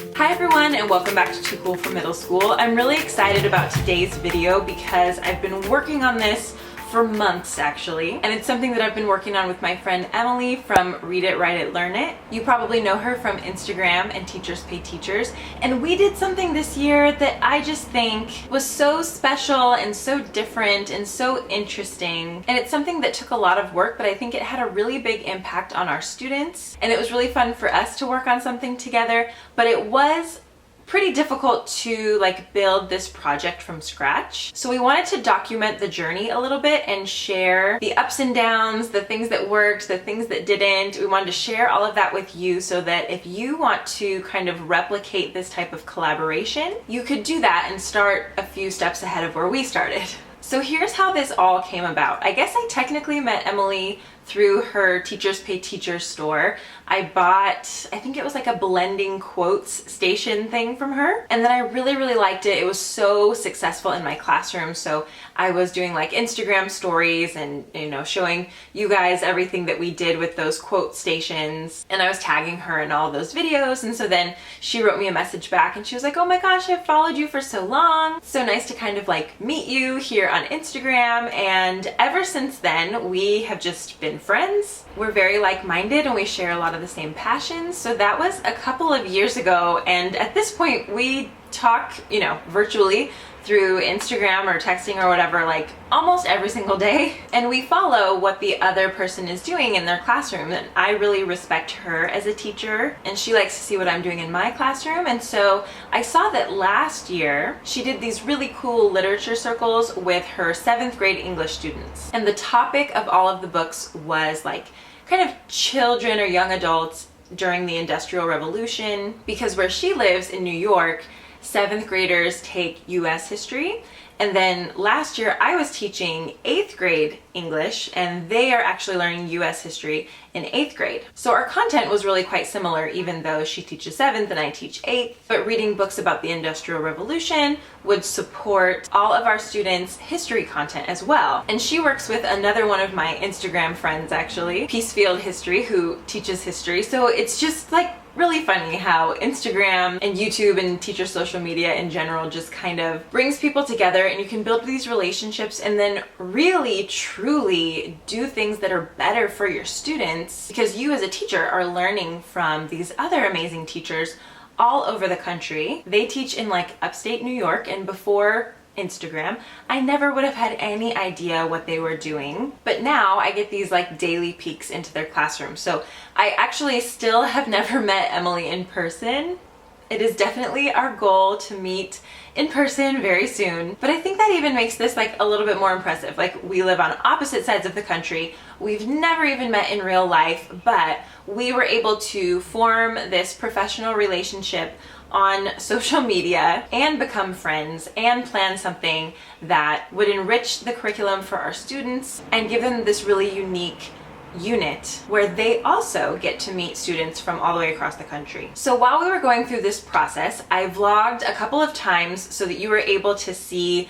Hi everyone and welcome back to Too Cool for Middle School. I'm really excited about today's video because I've been working on this for months actually, and it's something that I've been working on with my friend Emily from Read It, Write It, Learn It. You probably know her from Instagram and Teachers Pay Teachers, and we did something this year that I just think was so special and so different and so interesting, and it's something that took a lot of work, but I think it had a really big impact on our students, and it was really fun for us to work on something together, but it was pretty difficult to build this project from scratch. So we wanted to document the journey a little bit and share the ups and downs, the things that worked, the things that didn't. We wanted to share all of that with you so that if you want to kind of replicate this type of collaboration, you could do that and start a few steps ahead of where we started. So here's how this all came about. I guess I technically met Emily through her Teachers Pay Teachers store. I bought, I think it was like a blending quotes station thing from her, and then I really liked it. It was so successful in my classroom, so I was doing like Instagram stories and showing you guys everything that we did with those quote stations, and I was tagging her in all those videos. And so then she wrote me a message back and she was like, oh my gosh, I've followed you for so long. It's so nice to kind of meet you here on Instagram. And ever since then we have just been friends. We're very like-minded and we share a lot of the same passions. So that was a couple of years ago, and at this point we talk, virtually through Instagram or texting or whatever, almost every single day. And we follow what the other person is doing in their classroom. And I really respect her as a teacher, and she likes to see what I'm doing in my classroom. And so I saw that last year she did these really cool literature circles with her 7th grade English students. And the topic of all of the books was kind of children or young adults during the Industrial Revolution, because where she lives in New York, 7th graders take US history. And then last year I was teaching 8th grade English, and they are actually learning US history in 8th grade. So our content was really quite similar, even though she teaches 7th and I teach 8th. But reading books about the Industrial Revolution would support all of our students' history content as well. And she works with another one of my Instagram friends actually, Peacefield History, who teaches history. So it's just really funny how Instagram and YouTube and teacher social media in general just kind of brings people together, and you can build these relationships and then really truly do things that are better for your students, because you as a teacher are learning from these other amazing teachers all over the country. They teach in upstate New York, and before Instagram, I never would have had any idea what they were doing, but now I get these daily peeks into their classroom. So I actually still have never met Emily in person. It is definitely our goal to meet in person very soon, but I think that even makes this a little bit more impressive. We live on opposite sides of the country. We've never even met in real life, but we were able to form this professional relationship on social media and become friends and plan something that would enrich the curriculum for our students and give them this really unique unit where they also get to meet students from all the way across the country. So while we were going through this process, I vlogged a couple of times so that you were able to see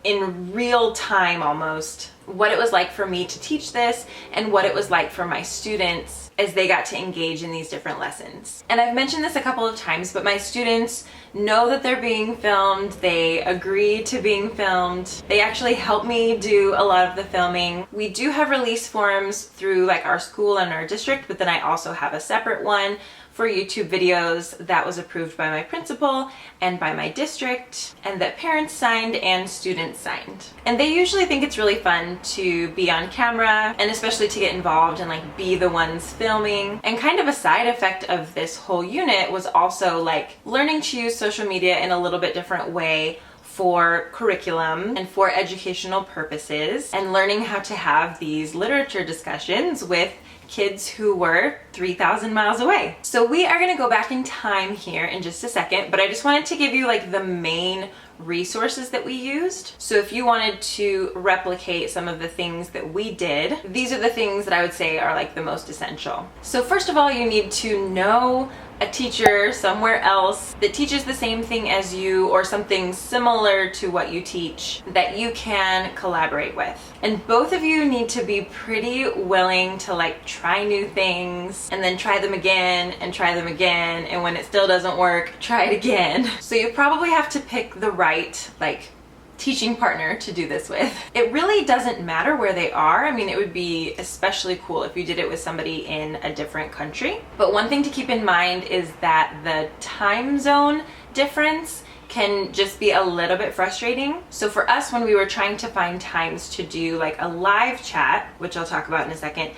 in real time almost what it was like for me to teach this and what it was like for my students as they got to engage in these different lessons. And I've mentioned this a couple of times, but my students know that they're being filmed. They agree to being filmed. They actually help me do a lot of the filming. We do have release forms through our school and our district, but then I also have a separate one for YouTube videos that was approved by my principal and by my district, and that parents signed and students signed. And they usually think it's really fun to be on camera, and especially to get involved and be the ones filming. And kind of a side effect of this whole unit was also learning to use social media in a little bit different way for curriculum and for educational purposes, and learning how to have these literature discussions with kids who were 3,000 miles away. So we are gonna go back in time here in just a second, but I just wanted to give you the main resources that we used. So if you wanted to replicate some of the things that we did, these are the things that I would say are the most essential. So first of all, you need to know a teacher somewhere else that teaches the same thing as you or something similar to what you teach that you can collaborate with. And both of you need to be pretty willing to like try new things and then try them again and try them again, and when it still doesn't work, try it again. So you probably have to pick the right like teaching partner to do this with. It really doesn't matter where they are. I mean, it would be especially cool if you did it with somebody in a different country. But one thing to keep in mind is that the time zone difference can just be a little bit frustrating. So for us, when we were trying to find times to do like a live chat, which I'll talk about in a second,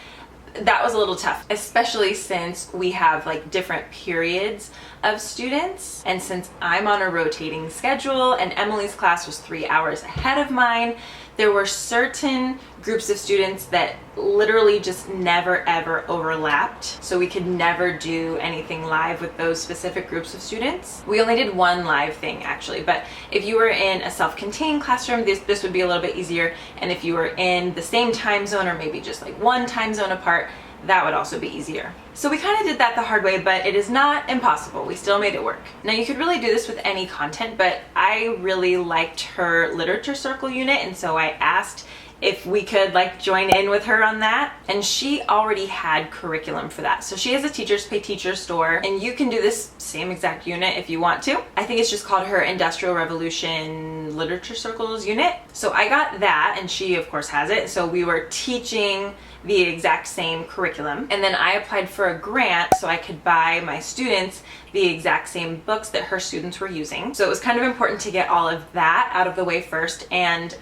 that was a little tough, especially since we have like different periods of students, and since I'm on a rotating schedule and Emily's class was 3 hours ahead of mine, there were certain groups of students that literally just never ever overlapped, so we could never do anything live with those specific groups of students. We only did one live thing actually, but if you were in a self-contained classroom, this would be a little bit easier, and if you were in the same time zone or maybe just like one time zone apart, that would also be easier. So we kind of did that the hard way, but it is not impossible. We still made it work. Now you could really do this with any content, but I really liked her literature circle unit, and so I asked if we could like join in with her on that, and she already had curriculum for that. So she has a Teachers Pay Teachers store, and you can do this same exact unit if you want to. I think it's just called her Industrial Revolution Literature Circles unit. So I got that, and she of course has it. So we were teaching the exact same curriculum, and then I applied for a grant so I could buy my students the exact same books that her students were using. So it was kind of important to get all of that out of the way first, and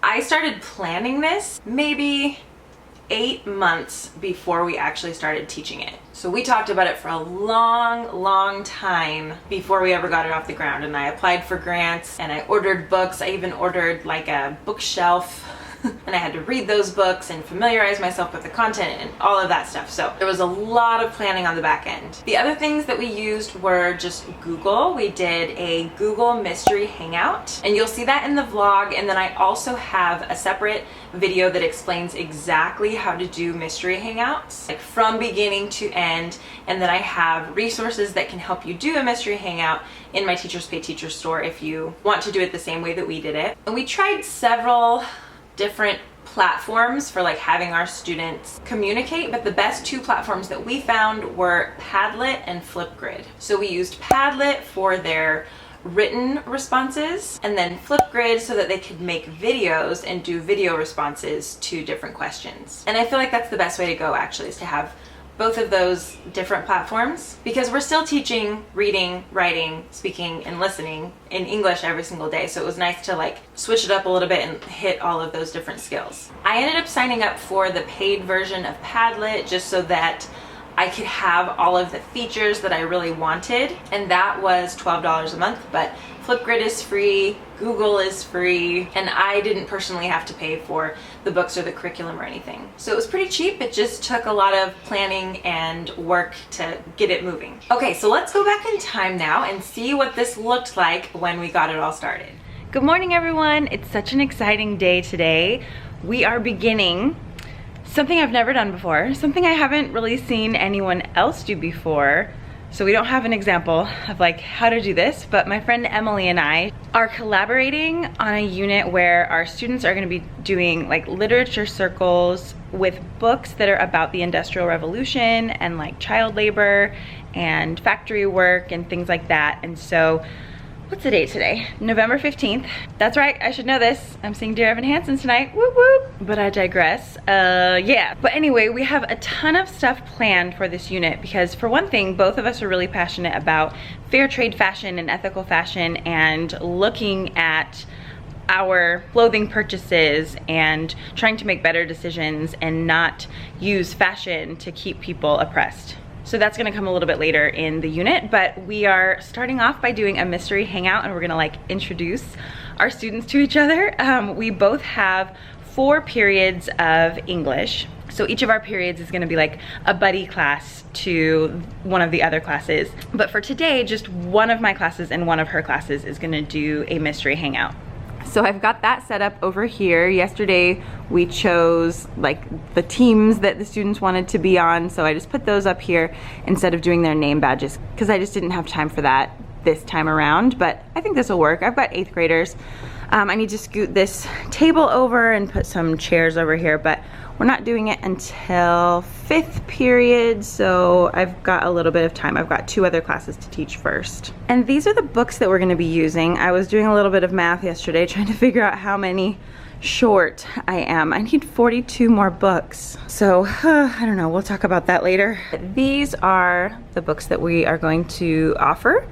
I started planning this maybe 8 months before we actually started teaching it. So we talked about it for a long time before we ever got it off the ground, and I applied for grants and I ordered books. I even ordered like a bookshelf and I had to read those books and familiarize myself with the content and all of that stuff. So there was a lot of planning on the back end. The other things that we used were just Google. We did a Google Mystery Hangout, and you'll see that in the vlog, and then I also have a separate video that explains exactly how to do mystery hangouts, like from beginning to end, and then I have resources that can help you do a mystery hangout in my Teachers Pay Teachers store if you want to do it the same way that we did it. And we tried several different platforms for like having our students communicate, but the best two platforms that we found were Padlet and Flipgrid. So we used Padlet for their written responses, and then Flipgrid so that they could make videos and do video responses to different questions. And I feel like that's the best way to go actually, is to have both of those different platforms, because we're still teaching reading, writing, speaking, and listening in English every single day. So it was nice to like switch it up a little bit and hit all of those different skills. I ended up signing up for the paid version of Padlet just so that I could have all of the features that I really wanted, and that was $12 a month, but Flipgrid is free, Google is free, and I didn't personally have to pay for the books or the curriculum or anything. So it was pretty cheap. It just took a lot of planning and work to get it moving. Okay, so let's go back in time now and see what this looked like when we got it all started. Good morning, everyone. It's such an exciting day today. We are beginning something I've never done before, something I haven't really seen anyone else do before. So we don't have an example of like how to do this, but my friend Emily and I are collaborating on a unit where our students are gonna be doing like literature circles with books that are about the Industrial Revolution and like child labor and factory work and things like that. And so, what's the date today? November 15th. That's right, I should know this. I'm seeing Dear Evan Hansen tonight, whoop whoop. But I digress, yeah. But anyway, we have a ton of stuff planned for this unit because for one thing, both of us are really passionate about fair trade fashion and ethical fashion and looking at our clothing purchases and trying to make better decisions and not use fashion to keep people oppressed. So that's gonna come a little bit later in the unit, but we are starting off by doing a mystery hangout, and we're gonna like introduce our students to each other. We both have 4 periods of English. So each of our periods is gonna be like a buddy class to one of the other classes. But for today, just one of my classes and one of her classes is gonna do a mystery hangout. So I've got that set up over here. Yesterday we chose like the teams that the students wanted to be on, so I just put those up here instead of doing their name badges because I just didn't have time for that this time around, but I think this will work. I've got 8th graders. I need to scoot this table over and put some chairs over here, but we're not doing it until 5th period, so I've got a little bit of time. I've got 2 other classes to teach first. And these are the books that we're gonna be using. I was doing a little bit of math yesterday trying to figure out how many short I am. I need 42 more books. So I don't know, we'll talk about that later. These are the books that we are going to offer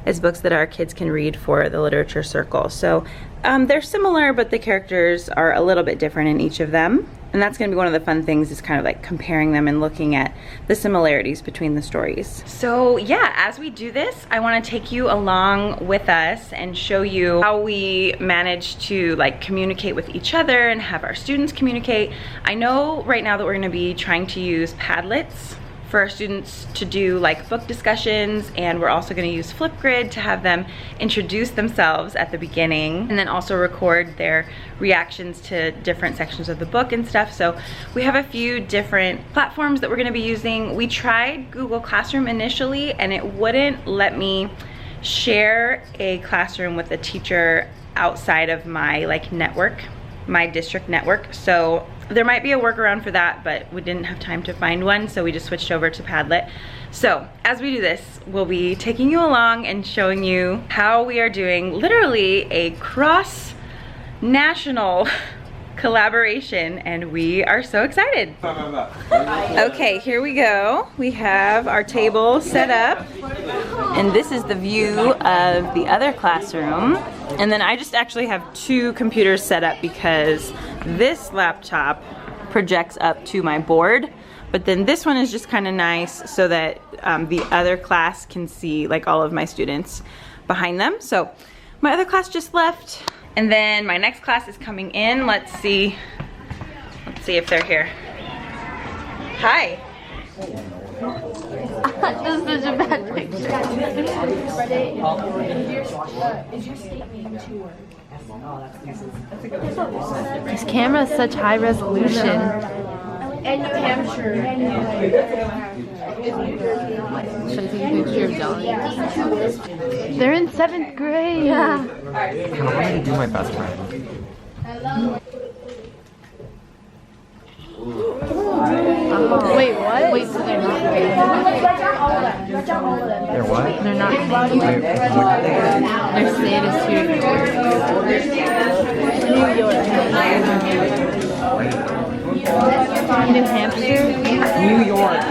as books that our kids can read for the literature circle. So they're similar, but the characters are a little bit different in each of them. And that's gonna be one of the fun things, is kind of like comparing them and looking at the similarities between the stories. So yeah, as we do this, I wanna take you along with us and show you how we manage to like communicate with each other and have our students communicate. I know right now that we're gonna be trying to use Padlets for our students to do like book discussions, and we're also going to use Flipgrid to have them introduce themselves at the beginning and then also record their reactions to different sections of the book and stuff. So we have a few different platforms that we're going to be using. We tried Google Classroom initially and it wouldn't let me share a classroom with a teacher outside of my like network, my district network. So there might be a workaround for that, but we didn't have time to find one, so we just switched over to Padlet. So as we do this, we'll be taking you along and showing you how we are doing literally a cross-national collaboration, and we are so excited. Okay, here we go. We have our table set up, and this is the view of the other classroom. And then I just actually have 2 computers set up because this laptop projects up to my board, but then this one is just kind of nice so that the other class can see like all of my students behind them. So my other class just left, and then my next class is coming in. Let's see if they're here. Hi. This is such a bad picture. This camera is such high resolution. And New Hampshire. Should I take a picture of Johnny? They're in 7th grade. Yeah. I'm going to do my best friend. Wait, what? Wait, so they're not grade. They're what? They're not grade. They're staying as 2 different words. New York. New Hampshire? New York.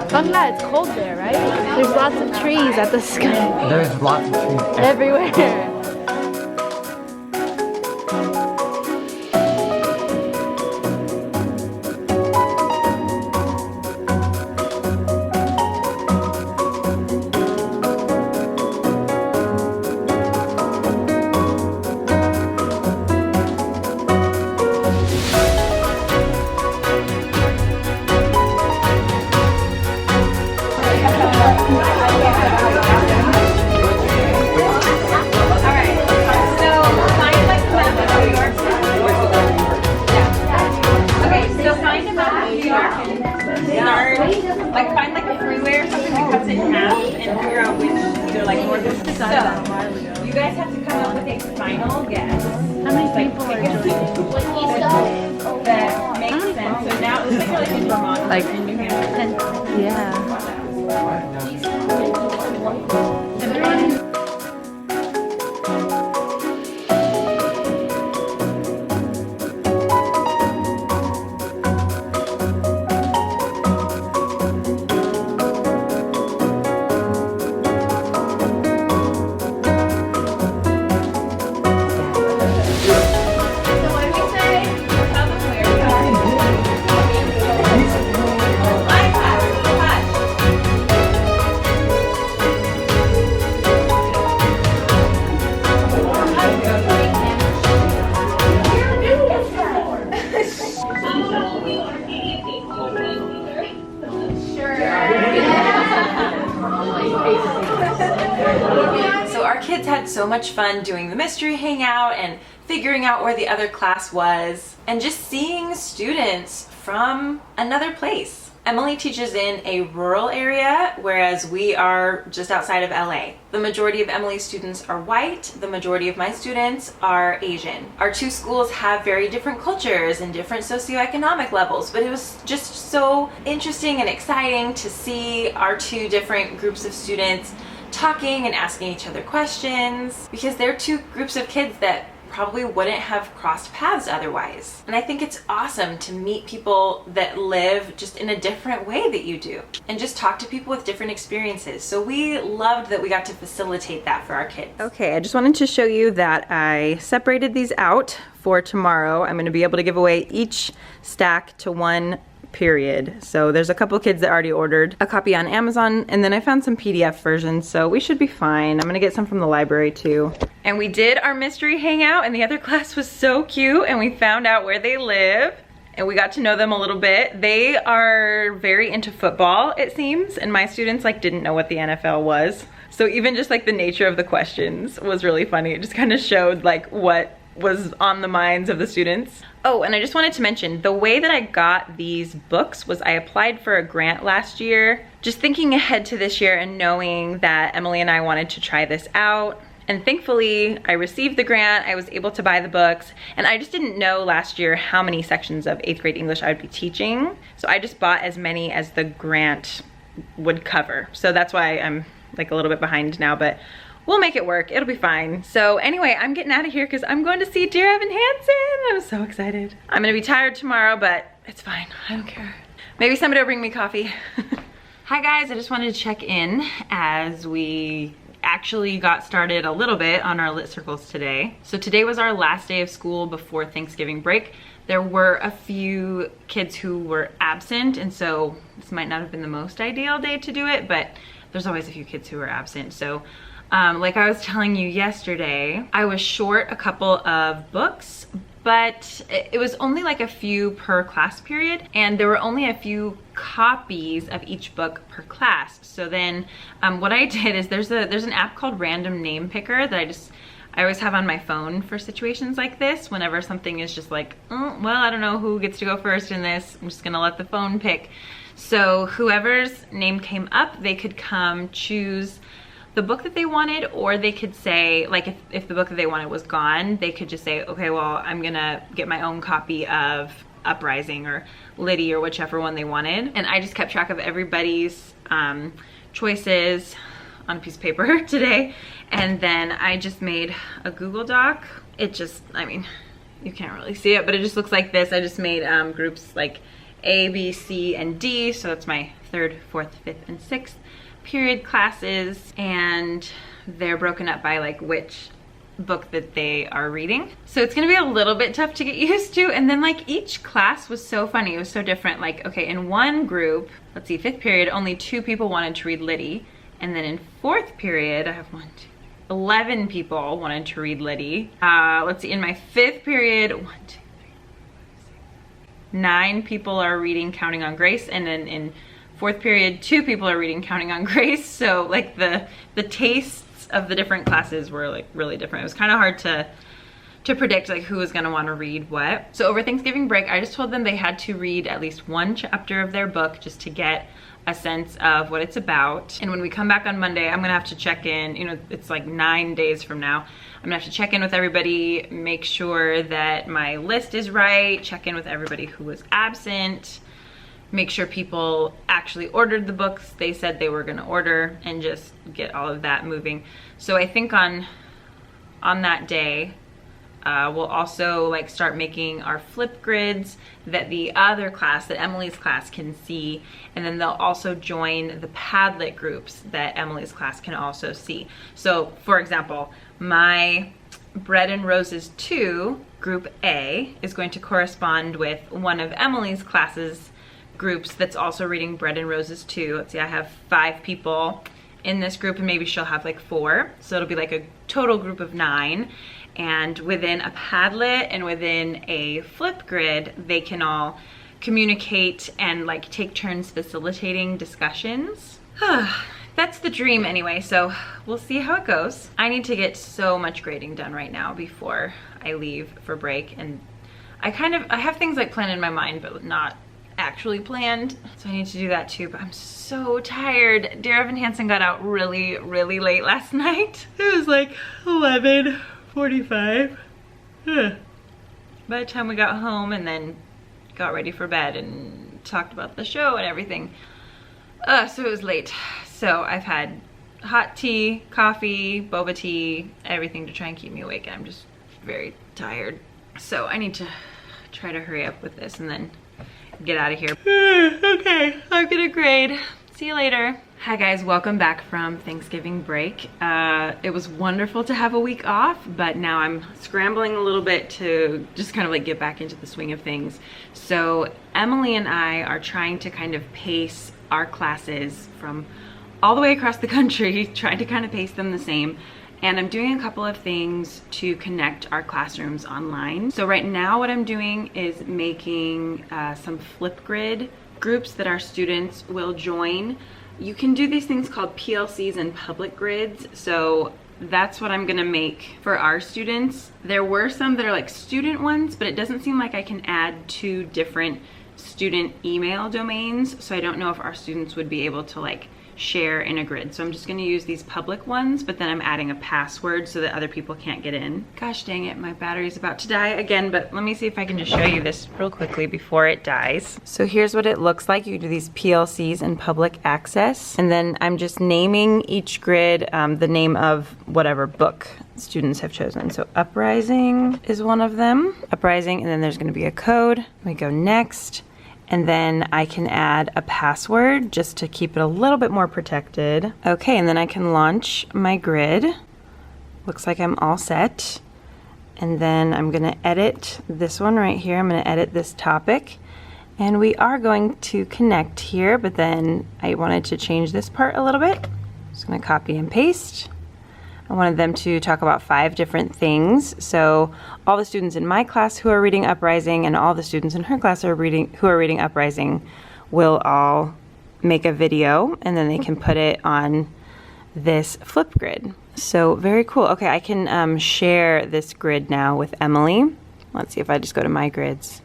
Fuck that, it's cold there, right? There's lots of trees at the sky. There's lots of trees Everywhere. Like find like a freeway or something that cuts it in half and figure out which they're like north or south. So you guys have to come up with a final guess. How many people are joining? That makes sense. So now it looks like you're like in Vermont, Like in New Hampshire. Yeah. Our kids had so much fun doing the mystery hangout and figuring out where the other class was and just seeing students from another place. Emily teaches in a rural area, whereas we are just outside of LA. The majority of Emily's students are white. The majority of my students are Asian. Our two schools have very different cultures and different socioeconomic levels, but it was just so interesting and exciting to see our two different groups of students talking and asking each other questions, because they're two groups of kids that probably wouldn't have crossed paths otherwise. And I think it's awesome to meet people that live just in a different way that you do and just talk to people with different experiences. So we loved that we got to facilitate that for our kids. Okay, I just wanted to show you that I separated these out for tomorrow. I'm going to be able to give away each stack to one period. So there's a couple kids that already ordered a copy on Amazon, and then I found some PDF versions, so we should be fine. I'm gonna get some from the library too. And we did our mystery hangout, and the other class was so cute, and we found out where they live and we got to know them a little bit. They are very into football, it seems, and my students like didn't know what the NFL was. So even just like the nature of the questions was really funny. It just kind of showed like what was on the minds of the students. Oh, and I just wanted to mention, the way that I got these books was I applied for a grant last year, just thinking ahead to this year and knowing that Emily and I wanted to try this out. And thankfully, I received the grant, I was able to buy the books, and I just didn't know last year how many sections of 8th grade English I would be teaching. So I just bought as many as the grant would cover. So that's why I'm like a little bit behind now, but we'll make it work. It'll be fine. So anyway, I'm getting out of here because I'm going to see Dear Evan Hansen. I'm so excited. I'm gonna be tired tomorrow, but it's fine. I don't care. Maybe somebody will bring me coffee. Hi guys, I just wanted to check in as we actually got started a little bit on our lit circles today. So today was our last day of school before Thanksgiving break. There were a few kids who were absent, and so this might not have been the most ideal day to do it, but there's always a few kids who are absent. So like I was telling you yesterday, I was short a couple of books, but it was only like a few per class period, and there were only a few copies of each book per class. So then what I did is there's an app called Random Name Picker that I always have on my phone for situations like this. Whenever something is just like, oh, well, I don't know who gets to go first in this, I'm just gonna let the phone pick. So whoever's name came up, they could come choose the book that they wanted, or they could say, like if the book that they wanted was gone, they could just say, okay, well, I'm gonna get my own copy of Uprising or Liddy or whichever one they wanted. And I just kept track of everybody's choices on a piece of paper today. And then I just made a Google Doc. It just, I mean, you can't really see it, but it just looks like this. I just made groups like A, B, C, and D. So that's my 3rd, 4th, 5th, and 6th period classes, and they're broken up by like which book that they are reading. So it's gonna be a little bit tough to get used to. And then like each class was so funny, it was so different. Like, okay, in one group, let's see, 5th period, only 2 people wanted to read Liddy. And then in 4th period, I have 11 people wanted to read Liddy. Let's see, in my 5th period, 9 people are reading Counting on Grace, and then in 4th period, 2 people are reading Counting on Grace. So like the tastes of the different classes were like really different. It was kind of hard to predict like who was gonna want to read what. So over Thanksgiving break, I just told them they had to read at least one chapter of their book just to get a sense of what it's about. And when we come back on Monday, I'm gonna have to check in, you know, it's like 9 days from now. I'm gonna have to check in with everybody, make sure that my list is right, check in with everybody who was absent, make sure people actually ordered the books they said they were gonna order, and just get all of that moving. So I think on that day, we'll also like start making our flip grids that the other class, that Emily's class, can see, and then they'll also join the Padlet groups that Emily's class can also see. So for example, my Bread and Roses 2, group A, is going to correspond with one of Emily's classes groups that's also reading Bread and Roses 2. Let's see, I have 5 people in this group, and maybe she'll have like 4. So it'll be like a total group of 9. And within a Padlet and within a flip grid, they can all communicate and like take turns facilitating discussions. that's the dream anyway, so we'll see how it goes. I need to get so much grading done right now before I leave for break, and I have things like planned in my mind but not actually planned, so I need to do that too. But I'm so tired. Dear Evan Hansen got out really late last night. It was like 11:45. By the time we got home and then got ready for bed and talked about the show and everything, so it was late. So I've had hot tea, coffee, boba tea, everything to try and keep me awake. I'm just very tired, so I need to try to hurry up with this and then get out of here. Okay, I'm gonna grade. See you later. Hi guys, welcome back from Thanksgiving break. It was wonderful to have a week off, but now I'm scrambling a little bit to just kind of like get back into the swing of things. So Emily and I are trying to kind of pace our classes from all the way across the country, trying to kind of pace them the same. And I'm doing a couple of things to connect our classrooms online. So right now what I'm doing is making some Flipgrid groups that our students will join. You can do these things called PLCs and public grids. So that's what I'm gonna make for our students. There were some that are like student ones, but it doesn't seem like I can add 2 different student email domains. So I don't know if our students would be able to like share in a grid. So I'm just gonna use these public ones, but then I'm adding a password so that other people can't get in. Gosh dang it, my battery's about to die again, but let me see if I can just show you this real quickly before it dies. So here's what it looks like. You do these PLCs in public access, and then I'm just naming each grid the name of whatever book students have chosen. So Uprising is one of them. Uprising, and then there's gonna be a code. We go next. And then I can add a password just to keep it a little bit more protected. Okay, and then I can launch my grid. Looks like I'm all set. And then I'm gonna edit this one right here. I'm gonna edit this topic. And we are going to connect here, but then I wanted to change this part a little bit. Just gonna copy and paste. I wanted them to talk about 5 different things. So all the students in my class who are reading Uprising and all the students in her class who are reading Uprising will all make a video, and then they can put it on this Flipgrid. So very cool. Okay, I can share this grid now with Emily. Let's see if I just go to my grids.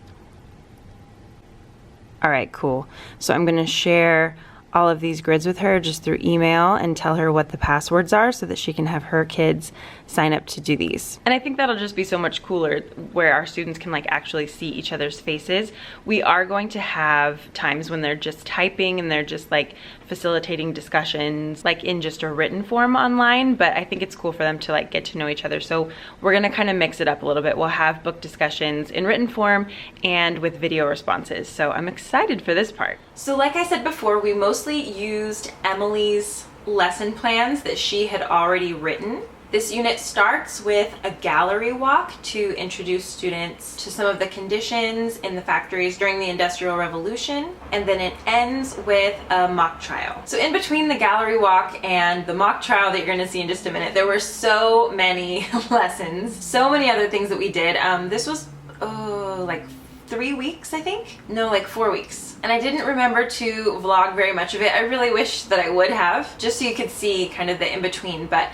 All right, cool. So I'm gonna share all of these grids with her just through email and tell her what the passwords are so that she can have her kids sign up to do these. And I think that'll just be so much cooler where our students can like actually see each other's faces. We are going to have times when they're just typing and they're just like facilitating discussions like in just a written form online, but I think it's cool for them to like get to know each other. So we're gonna kind of mix it up a little bit. We'll have book discussions in written form and with video responses. So I'm excited for this part. So like I said before, we mostly used Emily's lesson plans that she had already written. This unit starts with a gallery walk to introduce students to some of the conditions in the factories during the Industrial Revolution, and then it ends with a mock trial. So in between the gallery walk and the mock trial that you're going to see in just a minute, there were so many lessons, so many other things that we did. This was like 3 weeks, I think? No, like 4 weeks. And I didn't remember to vlog very much of it. I really wish that I would have, just so you could see kind of the in-between. But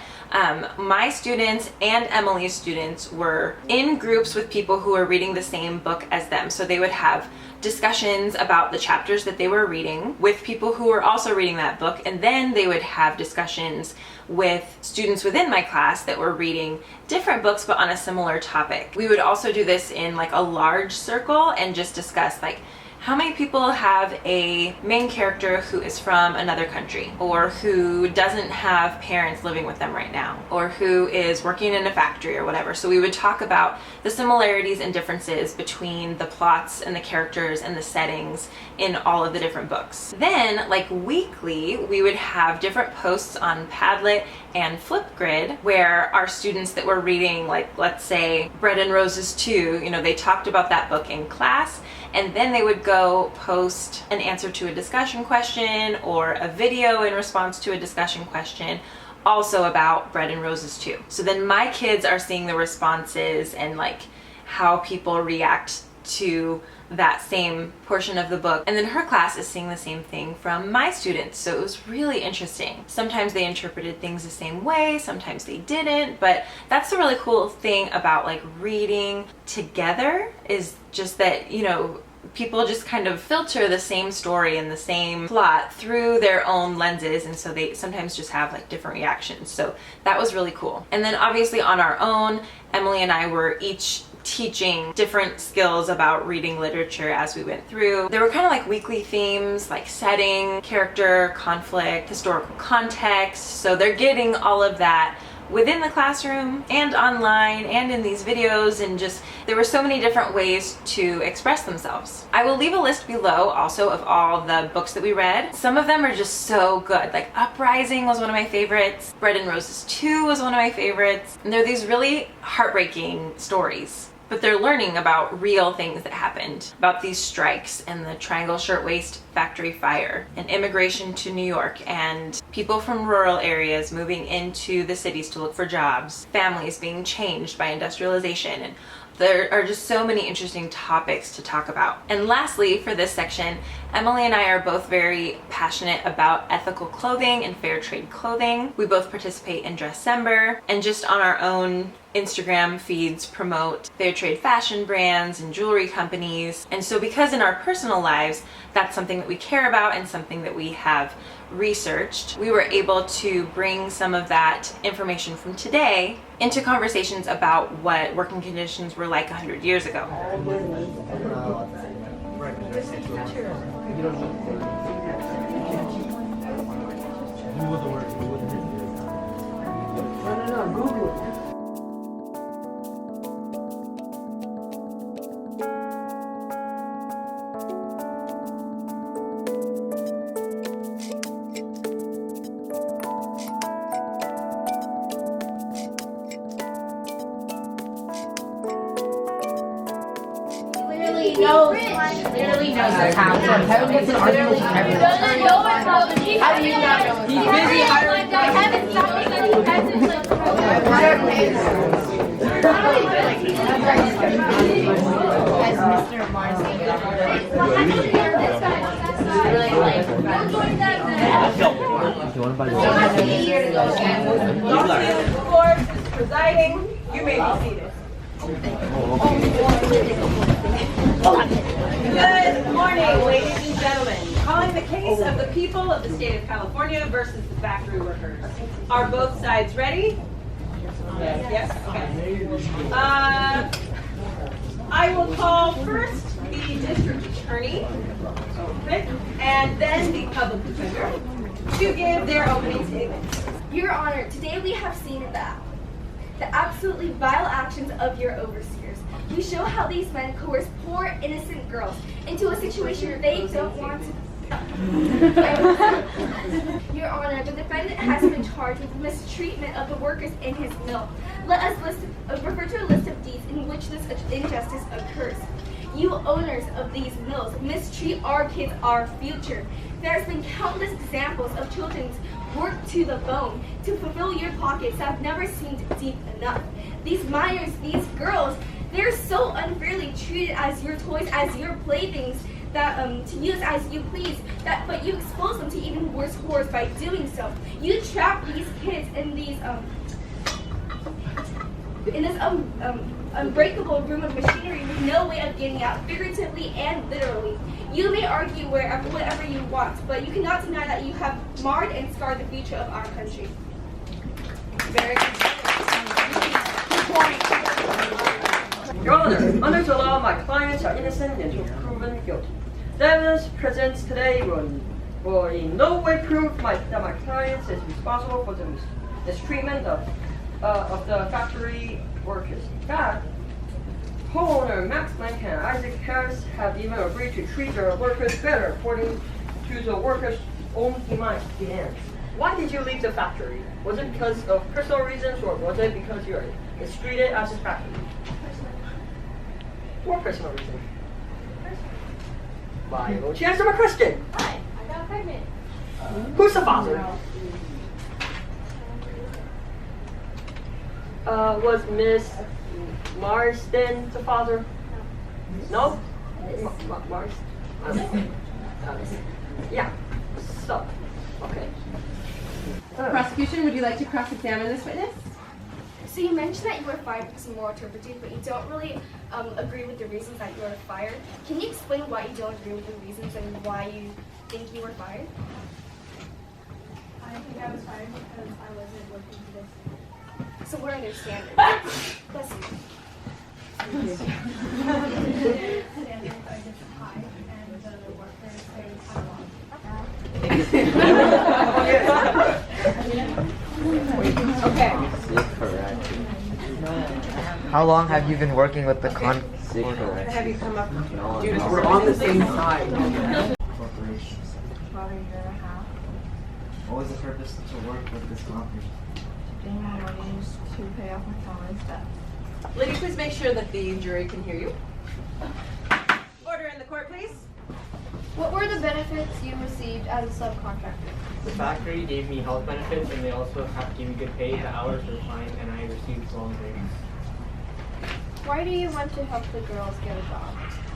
my students and Emily's students were in groups with people who were reading the same book as them. So they would have discussions about the chapters that they were reading with people who were also reading that book, and then they would have discussions with students within my class that were reading different books but on a similar topic. We would also do this in like a large circle and just discuss like how many people have a main character who is from another country, or who doesn't have parents living with them right now, or who is working in a factory or whatever. So we would talk about the similarities and differences between the plots and the characters and the settings in all of the different books. Then, like weekly, we would have different posts on Padlet and Flipgrid where our students that were reading, like let's say Bread and Roses 2, you know, they talked about that book in class, and then they would go post an answer to a discussion question or a video in response to a discussion question also about Bread and Roses 2. So then my kids are seeing the responses and like how people react to that same portion of the book. And then her class is seeing the same thing from my students. So it was really interesting. Sometimes they interpreted things the same way, sometimes they didn't, but that's the really cool thing about like reading together, is just that, you know, people just kind of filter the same story and the same plot through their own lenses, and so they sometimes just have like different reactions. So that was really cool. And then obviously on our own, Emily and I were each teaching different skills about reading literature as we went through. There were kind of like weekly themes like setting, character, conflict, historical context. So they're getting all of that within the classroom and online and in these videos, and just there were so many different ways to express themselves. I will leave a list below also of all the books that we read. Some of them are just so good. Like Uprising was one of my favorites. Bread and Roses 2 was one of my favorites. And they're these really heartbreaking stories, but they're learning about real things that happened, about these strikes and the Triangle Shirtwaist Factory fire and immigration to New York and people from rural areas moving into the cities to look for jobs, families being changed by industrialization, and there are just so many interesting topics to talk about. And lastly, for this section, Emily and I are both very passionate about ethical clothing and fair trade clothing. We both participate in Dressember, and just on our own Instagram feeds promote fair trade fashion brands and jewelry companies. And so because in our personal lives, that's something that we care about and something that we have researched, we were able to bring some of that information from today into conversations about what working conditions were like 100 years ago. Literally knows the town. So Kevin gets an argument with everyone. How do you not know? He's busy hiring. Kevin's stopping and he hasn't Mr. Marcy. Presiding, you may be seated. Good morning, ladies and gentlemen. Calling the case of the people of the state of California versus the factory workers. Are both sides ready? Yes? Okay. I will call first the district attorney and then the public defender to give their opening statements. Your Honor, today we have seen the absolutely vile actions of your overseers. We show how these men coerce poor, innocent girls into a situation they don't want to. Your Honor, the defendant has been charged with mistreatment of the workers in his mill. Let us refer to a list of deeds in which this injustice occurs. You owners of these mills mistreat our kids, our future. There has been countless examples of children's work to the bone to fulfill your pockets that have never seemed deep enough. These minors, these girls, they're so unfairly treated as your toys, as your playthings, that to use as you please. But you expose them to even worse horrors by doing so. You trap these kids in these unbreakable room of machinery with no way of getting out, figuratively and literally. You may argue whatever you want, but you cannot deny that you have marred and scarred the future of our country. Very good. Your Honor, under the law, my clients are innocent until proven guilty. The evidence presented today will in no way prove that my client is responsible for the mistreatment of the factory workers. In fact, homeowner Max Lincoln and Isaac Harris have even agreed to treat their workers better according to the workers' own demands. Why did you leave the factory? Was it because of personal reasons, or was it because you are mistreated as a factory? Or personal reasons? Why won't you answer my question? Hi, I got pregnant. Who's the father? Was Miss Marsden the father? No? Mars? Yeah. So, okay. Prosecution, would you like to cross-examine this witness? So you mentioned that you were fired because of moral turpitude, but you don't really agree with the reasons that you were fired. Can you explain why you don't agree with the reasons and why you think you were fired? I think I was fired because I wasn't working for this. So what are their standards? Bless you. The standards are just high, and the workers very Correct. How long have you been working with the con? Have you come up? We're on the same side. Corporation. About a year and a half. What was the purpose to work with this company? Getting more money to pay off my family's debt. Lady, please make sure that the jury can hear you. Order in the court, please. What were the benefits you received as a subcontractor? The factory gave me health benefits, and they also gave me good pay. The hours were fine, and I received long breaks. Why do you want to help the girls get a job?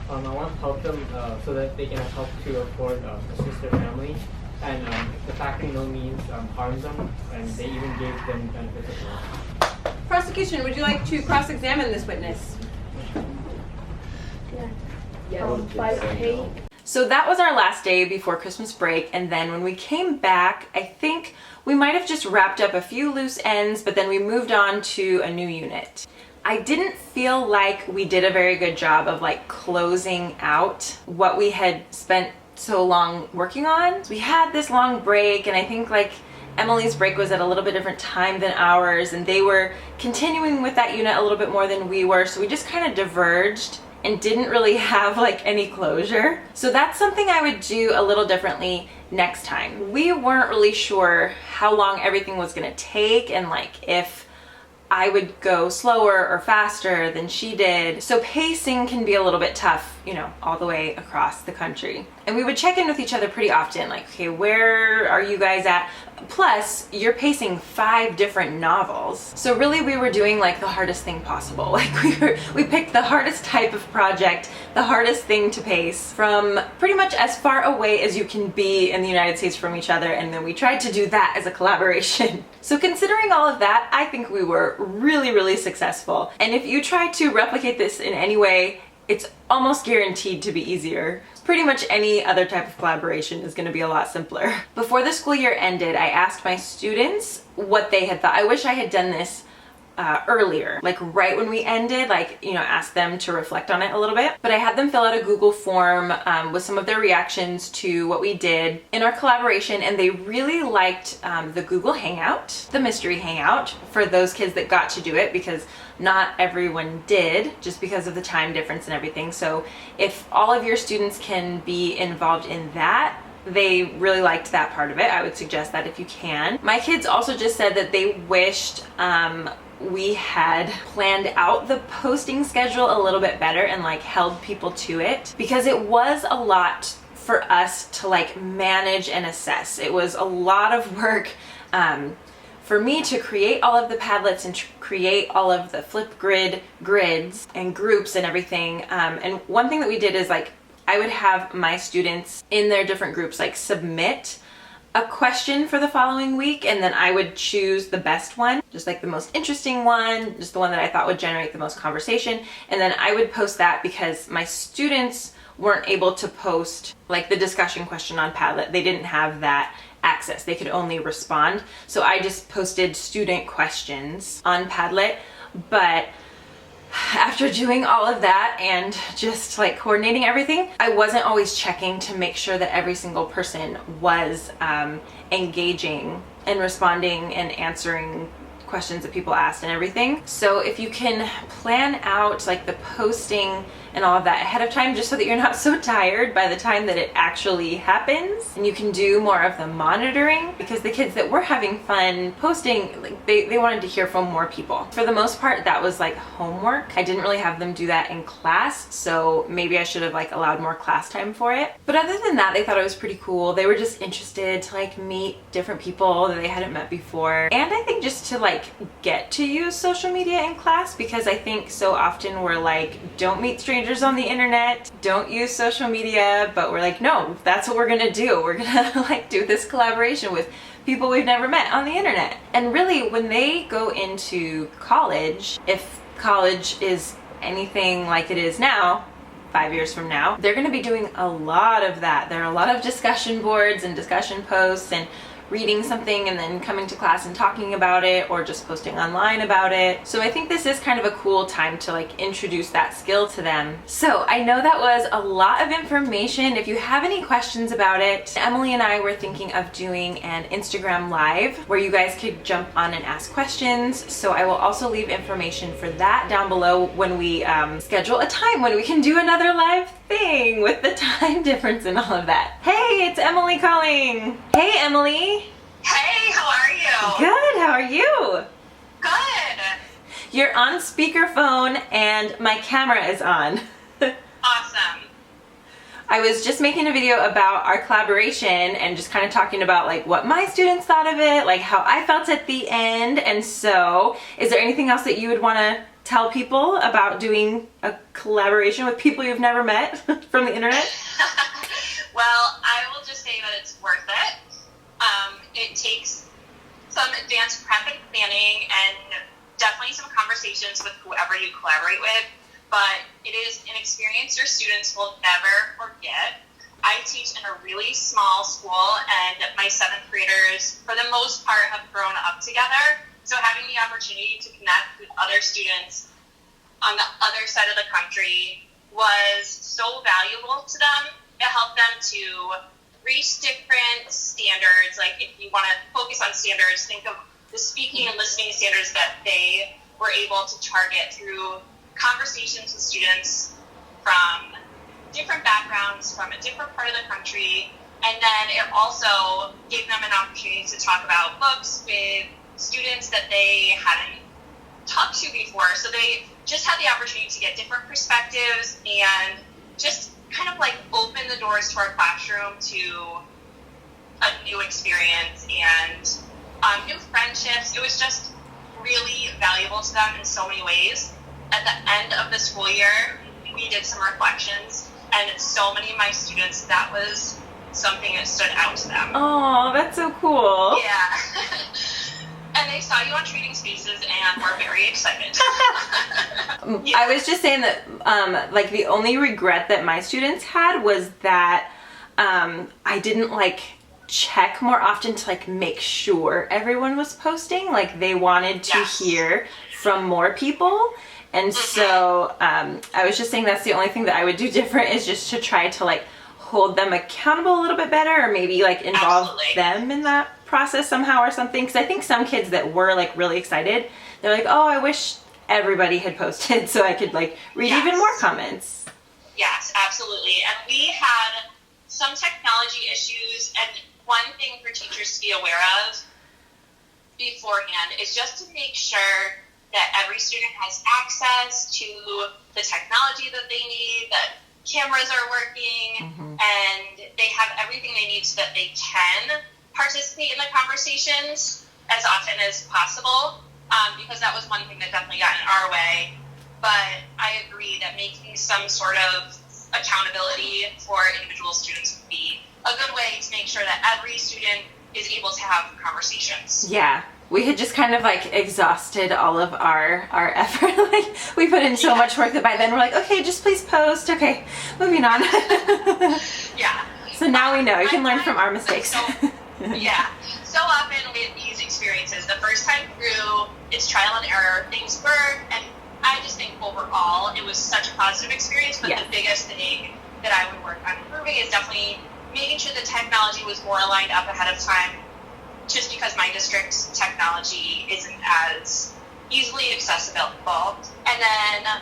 I want to help them so that they can help to afford assist their family. And the factory no means harms them, and they even gave them benefits as well. Prosecution, would you like to cross-examine this witness? So that was our last day before Christmas break, and then when we came back, I think we might have just wrapped up a few loose ends, but then we moved on to a new unit. I didn't feel like we did a very good job of like closing out what we had spent so long working on. We had this long break, and I think like Emily's break was at a little bit different time than ours, and they were continuing with that unit a little bit more than we were, so we just kind of diverged and didn't really have like any closure. So that's something I would do a little differently next time. We weren't really sure how long everything was gonna take, and like if I would go slower or faster than she did. So pacing can be a little bit tough, you know, all the way across the country. And we would check in with each other pretty often, like, okay, where are you guys at? Plus, you're pacing 5 different novels. So really we were doing like the hardest thing possible. Like we picked the hardest type of project, the hardest thing to pace from pretty much as far away as you can be in the United States from each other, and then we tried to do that as a collaboration. So considering all of that, I think we were really, really successful. And if you try to replicate this in any way, it's almost guaranteed to be easier. Pretty much any other type of collaboration is going to be a lot simpler. Before the school year ended, I asked my students what they had thought. I wish I had done this earlier, like right when we ended, like, you know, ask them to reflect on it a little bit. But I had them fill out a Google form with some of their reactions to what we did in our collaboration, and they really liked the Google Hangout, the mystery hangout, for those kids that got to do it, because not everyone did, just because of the time difference and everything. So if all of your students can be involved in that, they really liked that part of it. I would suggest that if you can. My kids also just said that they wished we had planned out the posting schedule a little bit better and like held people to it, because it was a lot for us to like manage and assess. It was a lot of work for me to create all of the Padlets and create all of the flip grids and groups and everything. And one thing that we did is like I would have my students in their different groups like submit a question for the following week, and then I would choose the best one, just like the most interesting one, just the one that I thought would generate the most conversation, and then I would post that, because my students weren't able to post like the discussion question on Padlet. They didn't have that access. They could only respond. So I just posted student questions on Padlet. But after doing all of that and just like coordinating everything, I wasn't always checking to make sure that every single person was engaging and responding and answering questions that people asked and everything. So if you can plan out like the posting and all of that ahead of time, just so that you're not so tired by the time that it actually happens, and you can do more of the monitoring, because the kids that were having fun posting, like they wanted to hear from more people. For the most part, that was like homework. I didn't really have them do that in class, so maybe I should have like allowed more class time for it. But other than that, they thought it was pretty cool. They were just interested to like meet different people that they hadn't met before, and I think just to like like get to use social media in class, because I think so often we're like, don't meet strangers on the internet, don't use social media, but we're like, no, that's what we're gonna do. We're gonna like do this collaboration with people we've never met on the internet. And really, when they go into college, if college is anything like it is now, 5 years from now, they're going to be doing a lot of that. There are a lot of discussion boards and discussion posts and reading something and then coming to class and talking about it, or just posting online about it. So I think this is kind of a cool time to like introduce that skill to them. So I know that was a lot of information. If you have any questions about it, Emily and I were thinking of doing an Instagram live where you guys could jump on and ask questions. So I will also leave information for that down below when we schedule a time when we can do another live thing with the time difference and all of that. Hey, it's Emily calling. Hey, Emily. Hey, how are you? Good, how are you? Good. You're on speakerphone and my camera is on. Awesome. I was just making a video about our collaboration and just kind of talking about like what my students thought of it, like how I felt at the end. And so, is there anything else that you would want to tell people about doing a collaboration with people you've never met from the internet? Well, I will just say that it's worth it. It takes some advanced prep and planning and definitely some conversations with whoever you collaborate with, but it is an experience your students will never forget. I teach in a really small school, and my 7th graders, for the most part, have grown up together. So having the opportunity to connect with other students on the other side of the country was so valuable to them. It helped them to reach different standards. Like if you want to focus on standards, think of the speaking and listening standards that they were able to target through conversations with students from different backgrounds, from a different part of the country. And then it also gave them an opportunity to talk about books with students that they hadn't talked to before. So they just had the opportunity to get different perspectives and just kind of like open the doors to our classroom to a new experience and new friendships. It was just really valuable to them in so many ways. At the end of the school year, we did some reflections, and so many of my students, that was something that stood out to them. Oh, that's so cool. Yeah. And they saw you on Trading Spaces and were very excited. Yeah. I was just saying that like the only regret that my students had was that I didn't like check more often to like make sure everyone was posting. Like they wanted to hear from more people. And so I was just saying that's the only thing that I would do different, is just to try to like hold them accountable a little bit better, or maybe like involve them in that process somehow or something. Because I think some kids that were like really excited, they're like, oh, I wish everybody had posted so I could like read even more comments. Yes, absolutely. And we had some technology issues, and one thing for teachers to be aware of beforehand is just to make sure that every student has access to the technology that they need, that cameras are working, and they have everything they need so that they can participate in the conversations as often as possible, because that was one thing that definitely got in our way. But I agree that making some sort of accountability for individual students would be a good way to make sure that every student is able to have conversations. Yeah. We had just kind of like exhausted all of our effort. Like we put in so much work that by then we're like, okay, just please post. Okay, moving on. Yeah. So now we know. You can learn from our mistakes. So often with these experiences, the first time through, it's trial and error. Things work, and I just think overall it was such a positive experience. But the biggest thing that I would work on improving is definitely making sure the technology was more aligned up ahead of time, just because my district's technology isn't as easily accessible. And then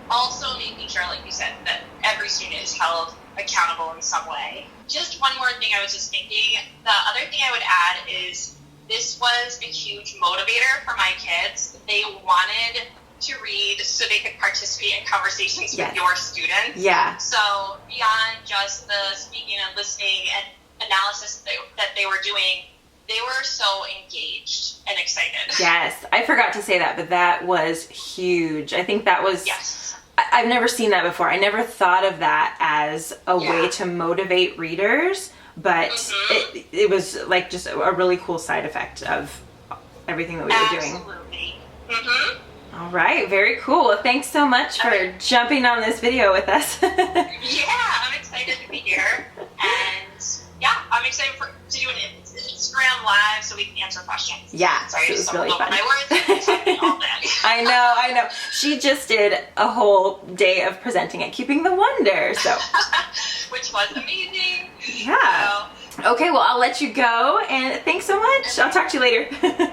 also making sure, like you said, that every student is held accountable in some way. Just one more thing I was just thinking. The other thing I would add is this was a huge motivator for my kids. They wanted to read so they could participate in conversations with your students. Yeah. So beyond just the speaking and listening and analysis that they were doing, they were so engaged and excited. Yes, I forgot to say that, but that was huge. I think that was, Yes. I've never seen that before. I never thought of that as a way to motivate readers, but it was like just a really cool side effect of everything that we were doing. Absolutely. All right, very cool. Well, thanks so much for jumping on this video with us. Yeah, I'm excited to be here. And yeah, I'm excited to do an Instagram live so we can answer questions. Yeah, sorry, it was really fun. My words and talking all day. I know. She just did a whole day of presenting at Keeping the Wonder, so. Which was amazing. Yeah. So, okay, well, I'll let you go, and thanks so much. I'll talk to you later. all right,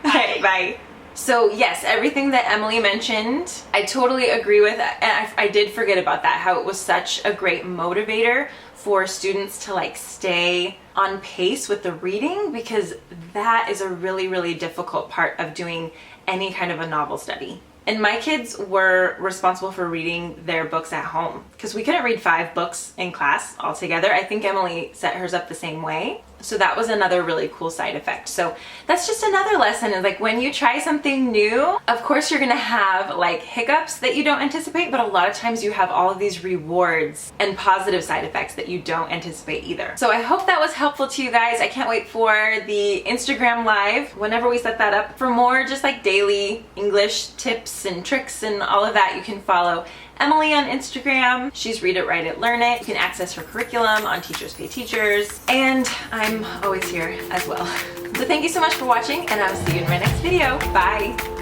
bye. All right, bye. So yes, everything that Emily mentioned, I totally agree with. And I did forget about that, how it was such a great motivator for students to like stay on pace with the reading, because that is a really, really difficult part of doing any kind of a novel study. And my kids were responsible for reading their books at home because we couldn't read 5 books in class altogether. I think Emily set hers up the same way. So that was another really cool side effect. So that's just another lesson, is like when you try something new, of course you're gonna have like hiccups that you don't anticipate, but a lot of times you have all of these rewards and positive side effects that you don't anticipate either. So I hope that was helpful to you guys. I can't wait for the Instagram live whenever we set that up. For more just like daily English tips and tricks and all of that, you can follow Emily on Instagram. She's Read It, Write It, Learn It. You can access her curriculum on Teachers Pay Teachers. And I'm always here as well. So thank you so much for watching, and I'll see you in my next video. Bye.